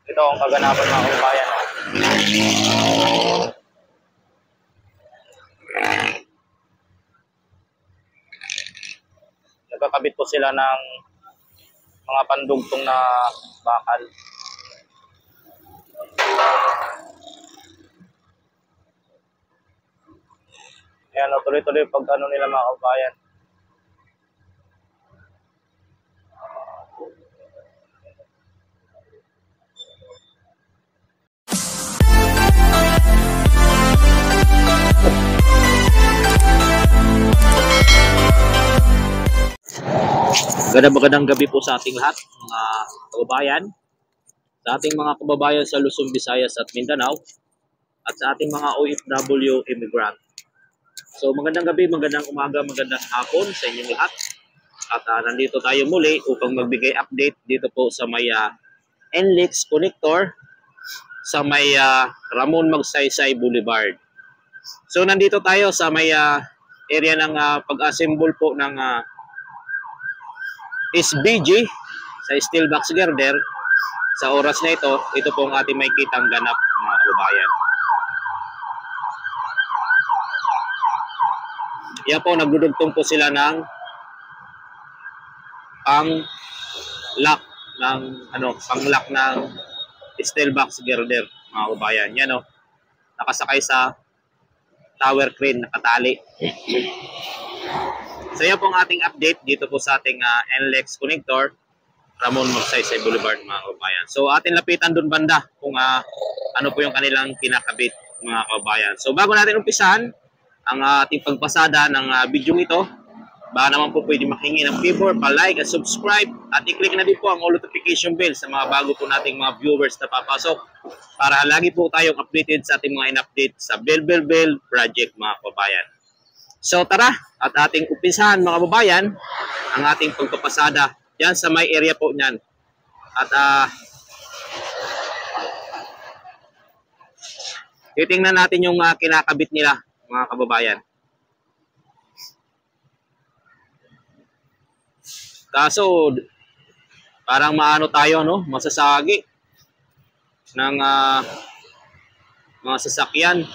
Ito ang kaganapan mga kababayan. Nagkakabit po sila ng mga pandugtong na bakal. Ayan, tuloy-tuloy pag ano nila mga kababayan. Magandang gabi po sa ating lahat, mga kababayan, sa ating mga kababayan sa Luzon, Visayas at Mindanao, at sa ating mga OFW immigrant. So magandang gabi, magandang umaga, magandang hapon sa inyong lahat. At nandito tayo muli upang magbigay update dito po sa may NLEX Connector sa may Ramon Magsaysay Boulevard. So nandito tayo sa may area ng pag-assemble po ng SBG sa steel box girder. Sa oras na ito po ang ating may kitang ganap mga kababayan. Yan po, nagdudugtong po sila ng pang-lock ng steel box girder mga kababayan. Yan nakasakay sa tower crane, nakatali. So yan po ang ating update dito po sa ating NLEX Connector, Ramon Magsaysay Boulevard mga kababayan. So atin lapitan doon banda kung ano po yung kanilang kinakabit mga kababayan. So bago natin umpisahan ang ating pagpasada ng video ito, baka naman po pwede makihingi ng favor, pa-like at subscribe at i-click na din po ang all notification bell sa mga bago po nating mga viewers na papasok para lagi po tayong updated sa ating mga in-update sa Bell Project mga kababayan. So tara at ating umpisahan mga kababayan ang ating pagpapasada yan sa may area po niyan. At titingnan natin yung kinakabit nila mga kababayan. Kaso parang maano tayo masasagi ng mga sasakyan.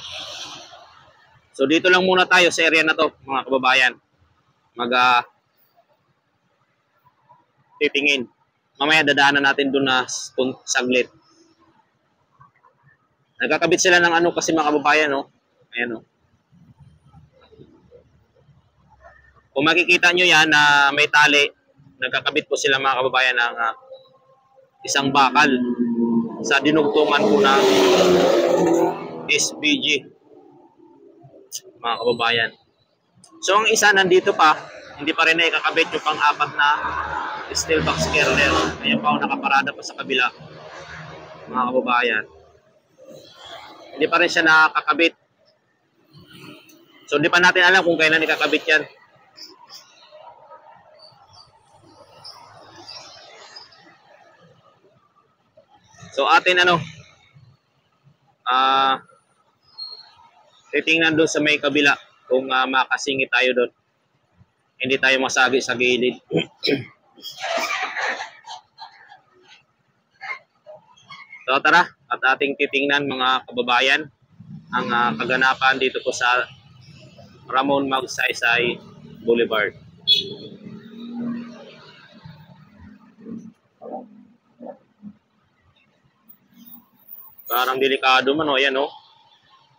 So dito lang muna tayo sa area na to mga kababayan. Titingin. Mamaya dadaanan natin doon na saglit. Nagkakabit sila ng kasi mga kababayan Ayan Kung makikita nyo yan na may tali, nagkakabit po sila mga kababayan ng isang bakal sa dinugtungan po ng SBG mga kababayan. So ang isa nandito pa, hindi pa rin na ikakabit yung pang-apat na steel box girder. Ayan pa nakaparada pa sa kabila mga kababayan. Hindi pa rin siya nakakabit. So hindi pa natin alam kung kailan ikakabit yan. So atin titingnan doon sa may kabila kung makasingit tayo doon. Hindi tayo masagi sa gilid. So tara at ating titingnan mga kababayan ang kaganapan dito po sa Ramon Magsaysay Boulevard. Parang delikado man yan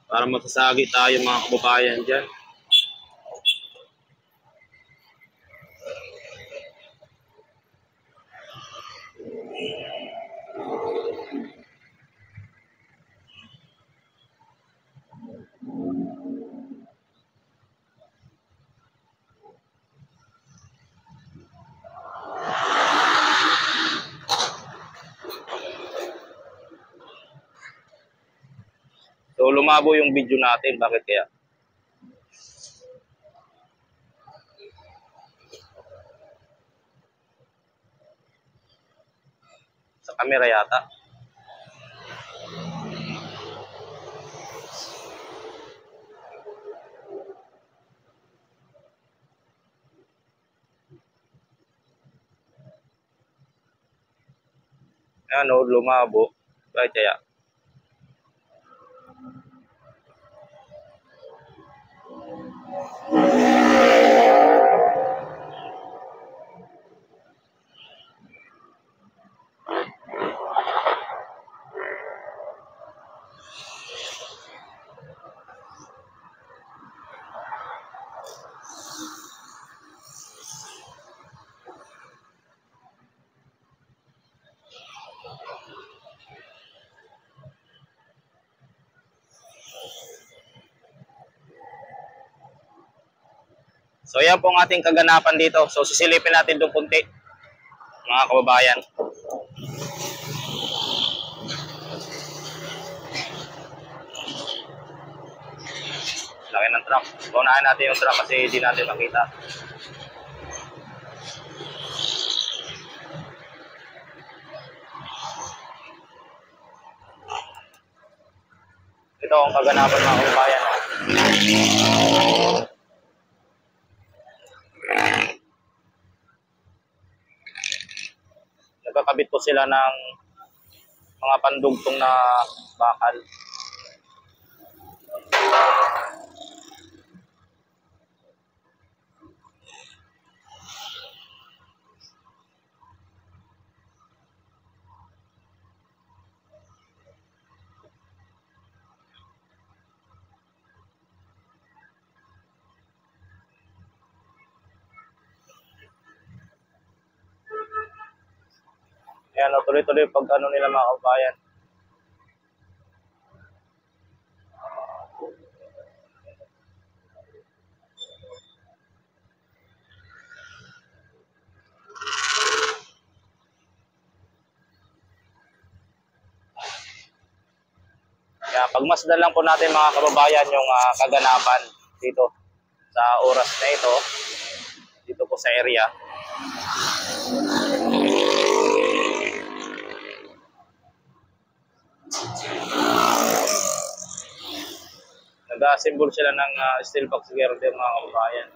Parang masasagi tayo mga kababayan dyan. So lumabo yung video natin, bakit kaya? Sa camera yata. Lumabo. Bakit kaya? So yan po ang ating kaganapan dito. So sisilipin natin doon kunti, mga kababayan. Laki ng truck. Unahin natin yung truck kasi hindi natin makita. Ito ang kaganapan, mga kababayan. Nagkakabit po sila ng mga pandugtong na bakal. Ayan, tuloy-tuloy pag ano nila, mga kabayan. Kaya pagmasdan lang po natin, mga kababayan, yung kaganapan dito sa oras na ito, dito po sa area. Nag-assemble sila ng steel box girder, mga kababayan.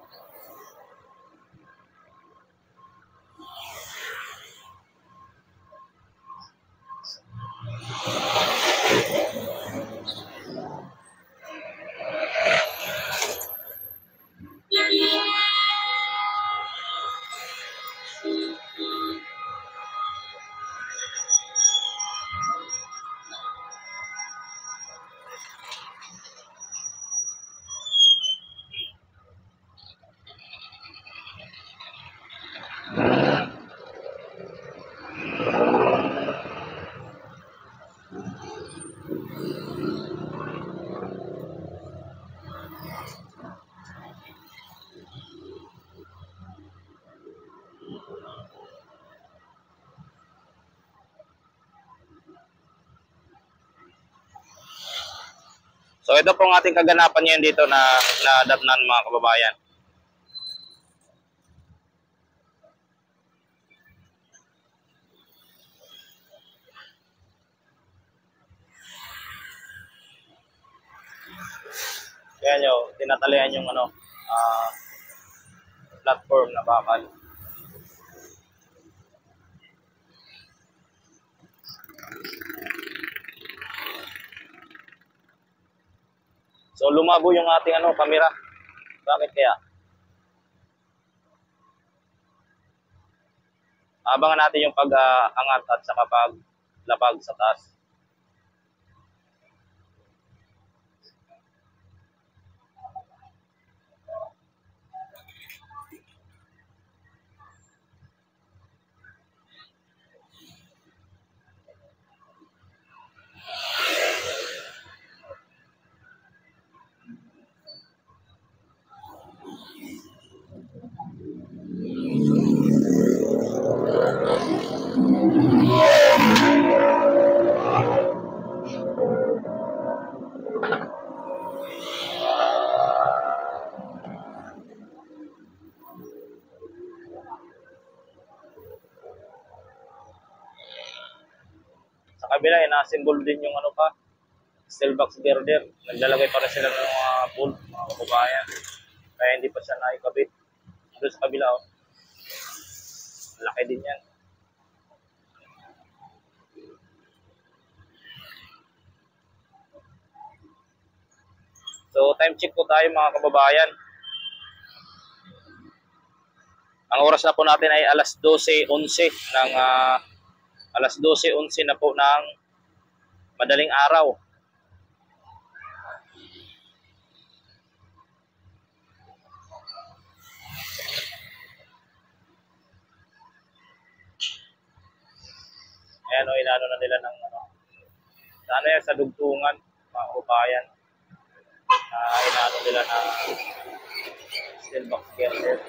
So ito po ang ating kaganapan ngayon dito na datnan, mga kababayan. Kaya nyo, tinatalian yung platform na bakal. So lumabo yung ating camera. Bakit kaya? Abangan natin yung pag-angat at saka paglapag sa taas. Sa kabila, na-symbol din yung steel box girder. Naglalagay pa rin sila ng mga bolt, mga kababayan. Kaya hindi pa siya naikabit. Doon sa kabila, laki din yan. time check po tayo mga kababayan. Ang oras na po natin ay alas 12:11 ng alas 12:11 na po ng madaling araw. Ayan o, inano na nila ng ano yan, sa dugtungan, mga kababayan. Inano nila ng steel box girder.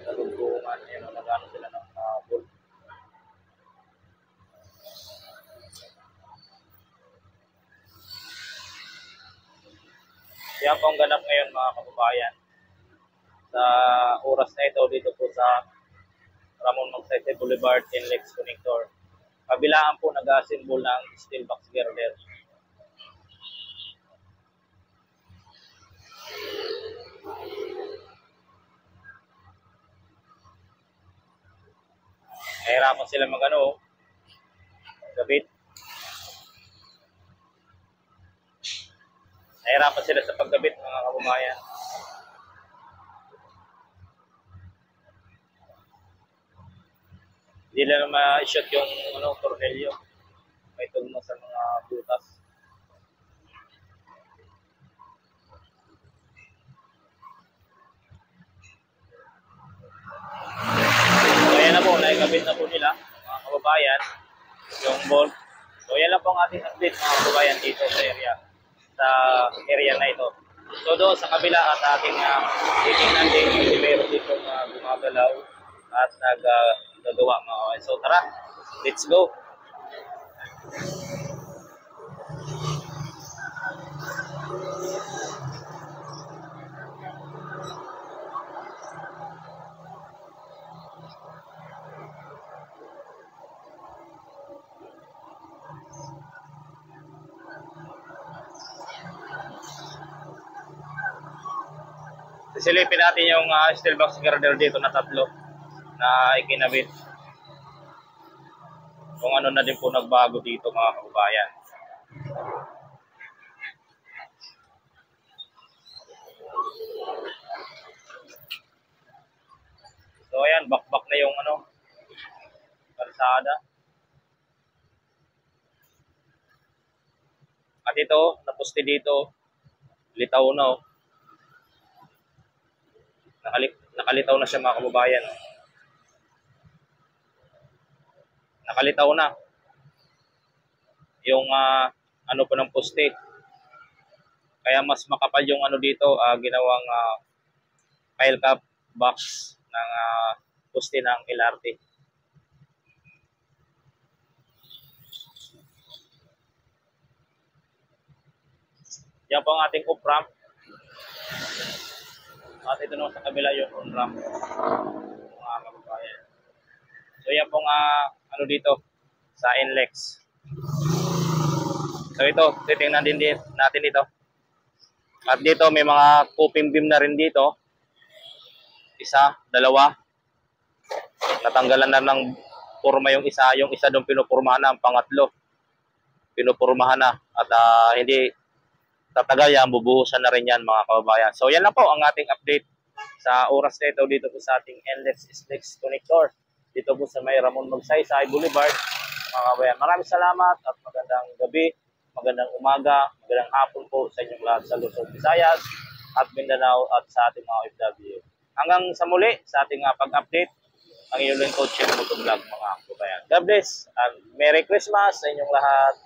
Sa dugtungan, ayan o, nagano sila ng bolt. Yan po ang ganap ngayon mga kababayan. Sa oras na ito dito po sa Ramon Magsaysay Boulevard NLEX Connector. Kabilaan po nag-assemble ng steel box girder. Nahirapan sila gabit. Nahirapan sila sa paggabit mga kababayan. Hindi lang ma-shot yung tornilyo. May tugma sa mga butas. So ayan na po, naikabit na po nila mga kababayan yung bolt. So yan lang po ang ating update mga kababayan dito sa area na ito. So doon sa kabila at ating titingnan din yung meron dito gumagalaw at nagagawa mga kababayan. So tara, let's go! Silipin natin yung steel box girder dito na tatlo na ikinabit. Kung ano na din po nagbago dito mga kababayan. So ayan, bakbak na yung kalsada. At ito, napusti dito, litaw na nakalitaw na siya mga kababayan. Nakalitaw na yung ano po ng poste. Kaya mas makapal yung dito, ginawang pile cap box ng poste ng LRT. Yan po ang ating off-ramp. At ito naman sa kabila yung on-ramp mga kababayan. So yan pong dito sa NLEX. So ito, titingnan din natin dito. At dito may mga coping beam na rin dito. Isa, dalawa. Natanggalan na ng forma yung isa doon pinupurmahan na, ang pangatlo pinupurmahan na at hindi tatagal yan, bubuhusan na rin yan mga kababayan. So yan lang po ang ating update sa oras na ito dito po sa ating NLEX NLEX Connector dito po sa may Ramon Magsaysay Boulevard mga kababayan. Maraming salamat at magandang gabi, magandang umaga, magandang hapon po sa inyong lahat sa Luzon, Visayas at Mindanao at sa ating mga OFW. Hanggang sa muli sa ating pag-update, ang iyong lingkod, Chef Motovlog mga kababayan. God bless and Merry Christmas sa inyong lahat.